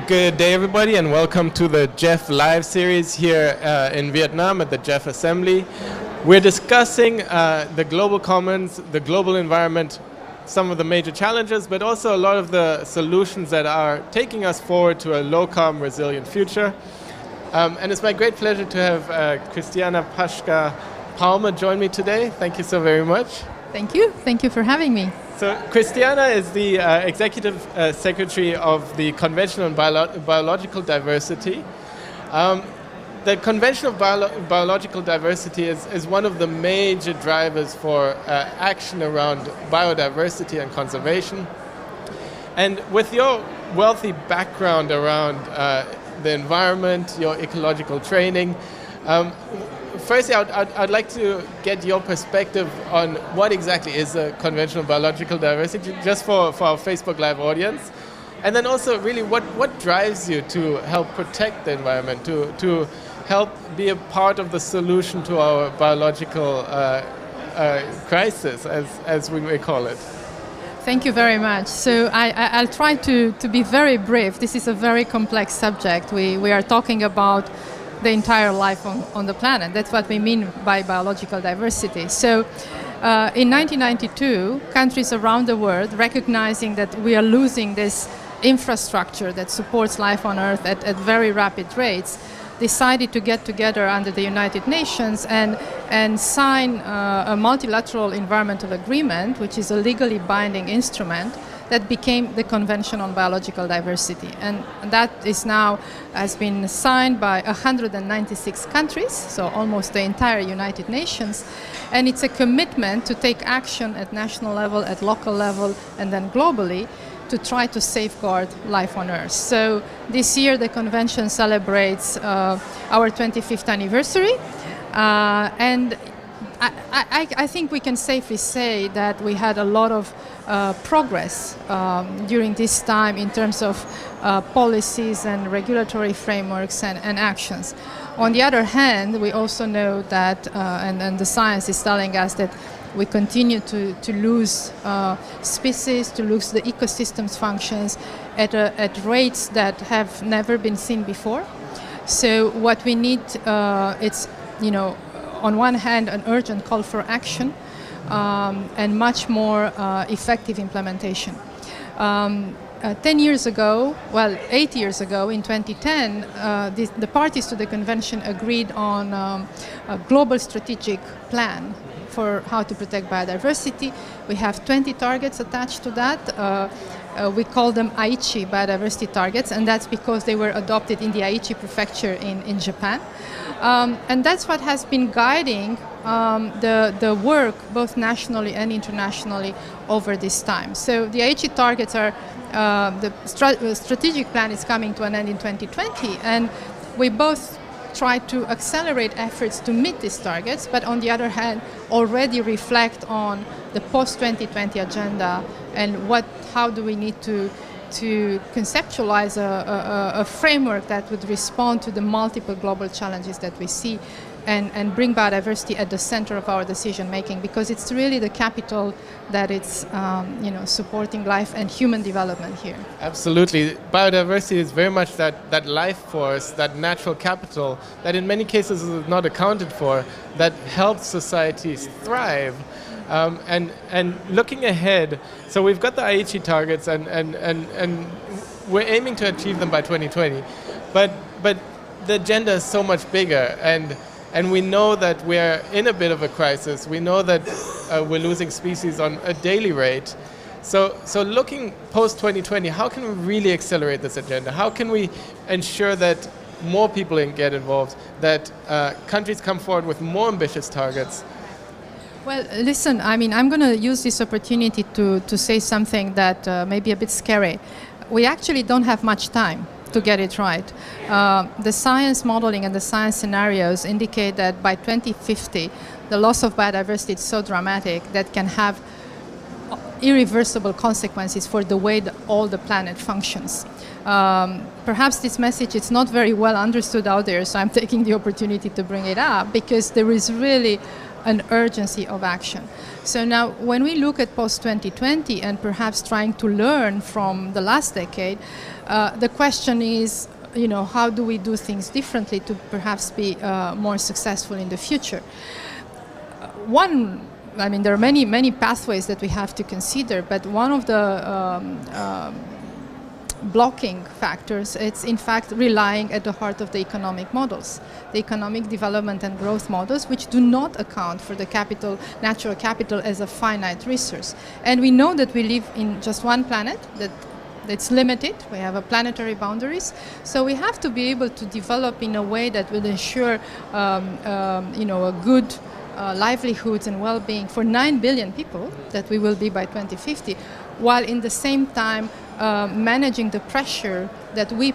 Good day, everybody, and welcome to the GEF Live series here in Viet Nam at the GEF Assembly. We're discussing the global commons, the global environment, some of the major challenges, but also a lot of the solutions that are taking us forward to a low-carbon, resilient future. And it's my great pleasure to have Cristiana Pasca Palmer join me today. Thank you so very much. Thank you. Thank you for having me. So Cristiana is the Executive Secretary of the Convention on Biological Diversity. The Convention of Biological Diversity is one of the major drivers for action around biodiversity and conservation. And with your wealthy background around the environment, your ecological training, firstly, I'd like to get your perspective on what exactly is the Convention on Biological Diversity, just for our Facebook Live audience. And then also, really, what drives you to help protect the environment, to help be a part of the solution to our biological crisis, as we may call it? Thank you very much. So I'll try to be very brief. This is a very complex subject. We are talking about the entire life on the planet. That's what we mean by biological diversity. So in 1992, countries around the world, recognizing that we are losing this infrastructure that supports life on Earth at very rapid rates, decided to get together under the United Nations and sign a multilateral environmental agreement, which is a legally binding instrument that became the Convention on Biological Diversity. And that is now has been signed by 196 countries, so almost the entire United Nations. And it's a commitment to take action at national level, at local level, and then globally to try to safeguard life on Earth. So this year the convention celebrates our 25th anniversary, and I think we can safely say that we had a lot of progress during this time in terms of policies and regulatory frameworks and actions. On the other hand, we also know that, and the science is telling us that we continue to lose species, to lose the ecosystem's functions at rates that have never been seen before. So what we need, it's, on one hand, an urgent call for action and much more effective implementation. 10 years ago, well, 8 years ago, in 2010, the parties to the convention agreed on a global strategic plan for how to protect biodiversity. We have 20 targets attached to that. We call them Aichi biodiversity targets, and that's because they were adopted in the Aichi prefecture in Japan. And that's what has been guiding the work both nationally and internationally over this time. So the Aichi targets are, the strategic plan is coming to an end in 2020, and we both try to accelerate efforts to meet these targets, but on the other hand, already reflect on the post-2020 agenda and how do we need to conceptualize a framework that would respond to the multiple global challenges that we see and bring biodiversity at the center of our decision making, because it's really the capital that it's supporting life and human development here. Absolutely. Biodiversity is very much that life force, that natural capital that in many cases is not accounted for, that helps societies thrive. And looking ahead, so we've got the Aichi targets and we're aiming to achieve them by 2020, but the agenda is so much bigger, and we know that we're in a bit of a crisis. We know that we're losing species on a daily rate. So looking post-2020, how can we really accelerate this agenda? How can we ensure that more people get involved, that countries come forward with more ambitious targets? Well, listen, I'm going to use this opportunity to say something that may be a bit scary. We actually don't have much time to get it right. The science modeling and the science scenarios indicate that by 2050, the loss of biodiversity is so dramatic that can have irreversible consequences for the way all the planet functions. Perhaps this message is not very well understood out there, so I'm taking the opportunity to bring it up, because there is really an urgency of action. So now when we look at post-2020 and perhaps trying to learn from the last decade, the question is, how do we do things differently to perhaps be more successful in the future? There are many pathways that we have to consider, but one of the blocking factors, it's in fact relying at the heart of the economic models, the economic development and growth models, which do not account for the natural capital as a finite resource. And we know that we live in just one planet, that's limited. We have planetary boundaries, so we have to be able to develop in a way that will ensure a good livelihoods and well-being for 9 billion people that we will be by 2050, while in the same time managing the pressure that we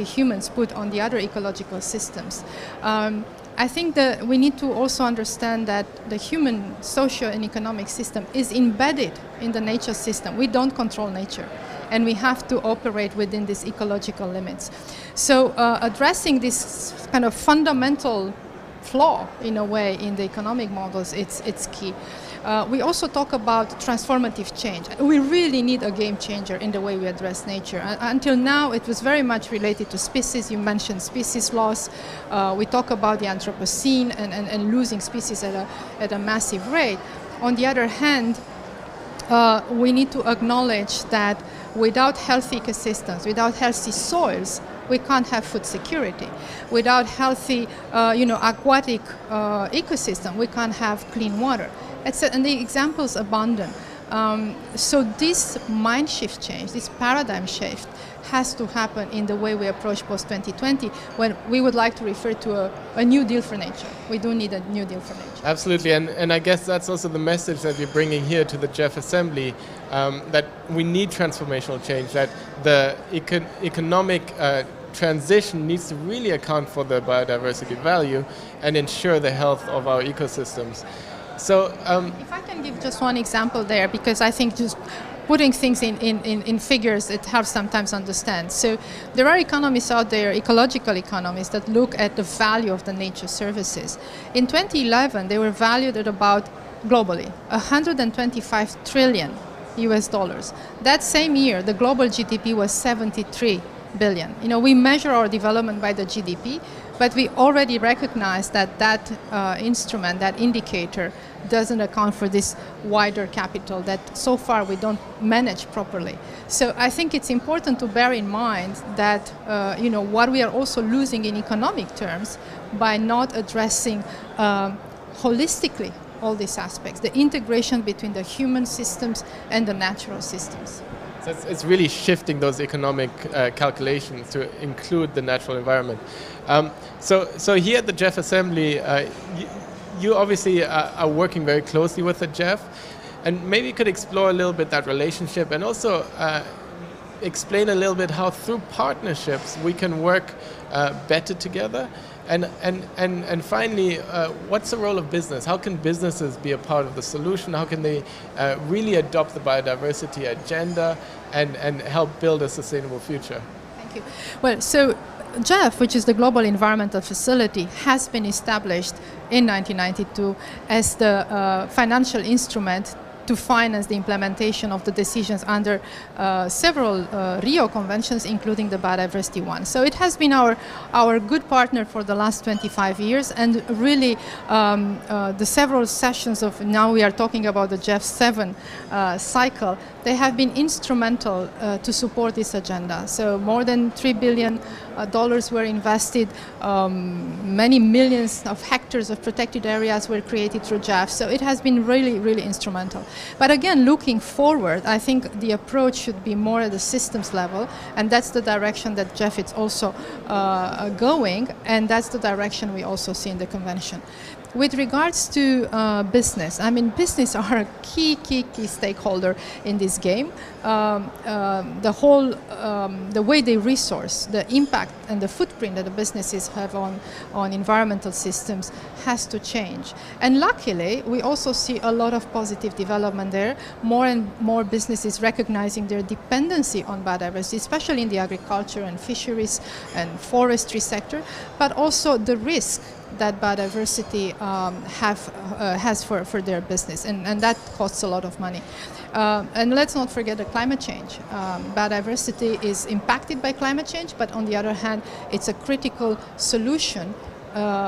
humans put on the other ecological systems. I think that we need to also understand that the human social and economic system is embedded in the nature system. We don't control nature, and we have to operate within these ecological limits. So addressing this kind of fundamental flaw, in a way, in the economic models, it's key. We also talk about transformative change. We really need a game changer in the way we address nature. Until now, it was very much related to species. You mentioned species loss. We talk about the Anthropocene and losing species at a massive rate. On the other hand, we need to acknowledge that without healthy ecosystems, without healthy soils, we can't have food security. Without healthy, aquatic ecosystem, we can't have clean water. And the examples abundant. So this mind shift change, this paradigm shift, has to happen in the way we approach post-2020, when we would like to refer to a new deal for nature. We do need a new deal for nature. Absolutely, and I guess that's also the message that you're bringing here to the GEF Assembly, that we need transformational change, that the economic transition needs to really account for the biodiversity value and ensure the health of our ecosystems. So, if I can give just one example there, because I think just putting things in figures, it helps sometimes understand. So there are economists out there, ecological economists, that look at the value of the nature services. In 2011, they were valued at about, globally, 125 trillion US dollars. That same year, the global GDP was 73 billion. We measure our development by the GDP, but we already recognize that instrument, that indicator, doesn't account for this wider capital that so far we don't manage properly. So I think it's important to bear in mind that what we are also losing in economic terms by not addressing holistically all these aspects, the integration between the human systems and the natural systems. So it's really shifting those economic calculations to include the natural environment. So here at the GEF Assembly, you obviously are working very closely with the GEF, and maybe you could explore a little bit that relationship, and also explain a little bit how through partnerships we can work better together. And finally, what's the role of business? How can businesses be a part of the solution? How can they really adopt the biodiversity agenda and help build a sustainable future? Thank you. Well, so GEF, which is the Global Environmental Facility, has been established in 1992 as the financial instrument to finance the implementation of the decisions under several Rio conventions, including the biodiversity one. So it has been our good partner for the last 25 years, and really the several sessions of, now we are talking about the GEF 7 cycle, they have been instrumental to support this agenda. So more than $3 billion were invested, many millions of hectares of protected areas were created through GEF. So it has been really, really instrumental. But again, looking forward, I think the approach should be more at the systems level, and that's the direction that GEF is also going, and that's the direction we also see in the convention. With regards to business, business are a key stakeholder in this game. The way they resource, the impact and the footprint that the businesses have on environmental systems has to change. And luckily, we also see a lot of positive development there. More and more businesses recognizing their dependency on biodiversity, especially in the agriculture and fisheries and forestry sector, but also the risk that biodiversity has for their business, and that costs a lot of money. And let's not forget the climate change. Biodiversity is impacted by climate change, but on the other hand, it's a critical solution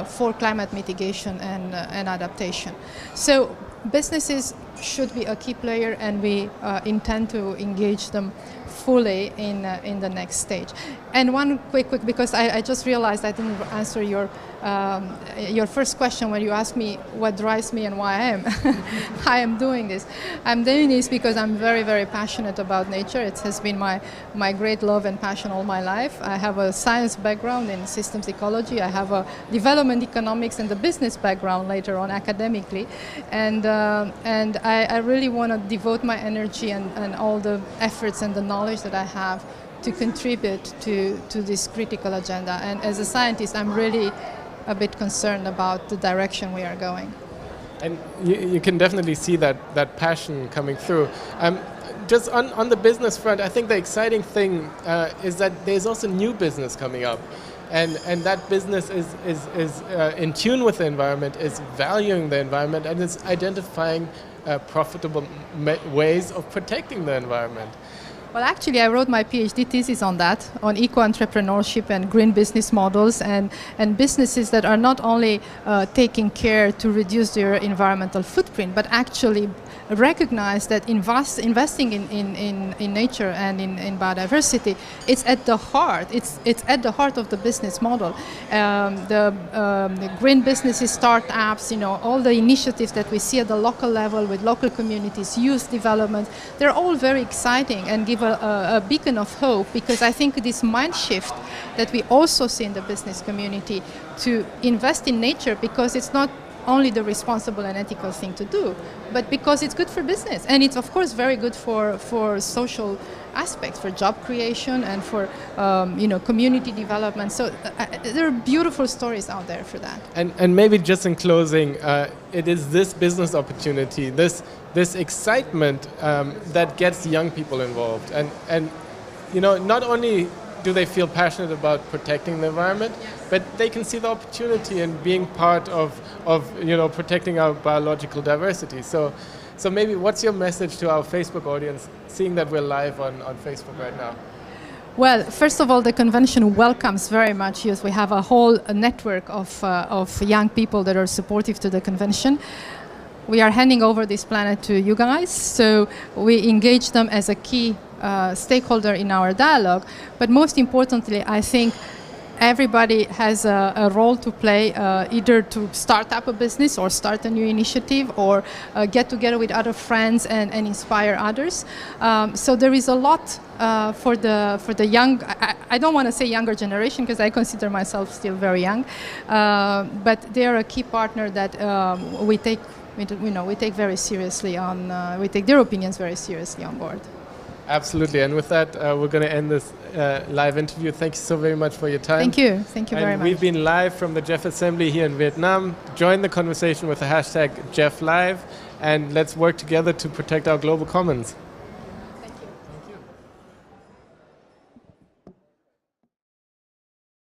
for climate mitigation and adaptation. So businesses should be a key player, and we intend to engage them fully in the next stage. And one quick, because I just realized I didn't answer your first question when you asked me what drives me and why I am doing this. I'm doing this because I'm very, very passionate about nature. It has been my great love and passion all my life. I have a science background in systems ecology. I have a development economics and the business background later on academically. And I really want to devote my energy and all the efforts and the knowledge that I have to contribute to this critical agenda. And as a scientist, I'm really a bit concerned about the direction we are going. And you can definitely see that passion coming through. Just on the business front, I think the exciting thing is that there's also new business coming up. And that business is in tune with the environment, is valuing the environment, and is identifying profitable ways of protecting the environment. Well, actually, I wrote my PhD thesis on that, on eco-entrepreneurship and green business models, and businesses that are not only taking care to reduce their environmental footprint, but actually recognize that investing in nature and in biodiversity, it's at the heart. It's at the heart of the business model. The green businesses, startups, all the initiatives that we see at the local level with local communities, youth development, they're all very exciting and give a beacon of hope, because I think this mind shift that we also see in the business community to invest in nature, because it's not only the responsible and ethical thing to do, but because it's good for business, and it's of course very good for social aspects, for job creation and for community development. So there are beautiful stories out there for that. And maybe just in closing, it is this business opportunity, this excitement that gets young people involved, and not only do they feel passionate about protecting the environment, but they can see the opportunity in being part of protecting our biological diversity. So maybe what's your message to our Facebook audience, seeing that we're live on Facebook right now? Well, first of all, the convention welcomes very much youth. We have a whole network of young people that are supportive to the convention. We are handing over this planet to you guys, so we engage them as a key stakeholder in our dialogue. But most importantly, I think everybody has a role to play, either to start up a business or start a new initiative, or get together with other friends and inspire others. So there is a lot for the young. I don't want to say younger generation, because I consider myself still very young, but they are a key partner that we take very seriously on. We take their opinions very seriously on board. Absolutely, and with that, we're going to end this live interview. Thank you so very much for your time. Thank you very much. We've been live from the GEF Assembly here in Vietnam. Join the conversation with the hashtag GEFLive, and let's work together to protect our global commons.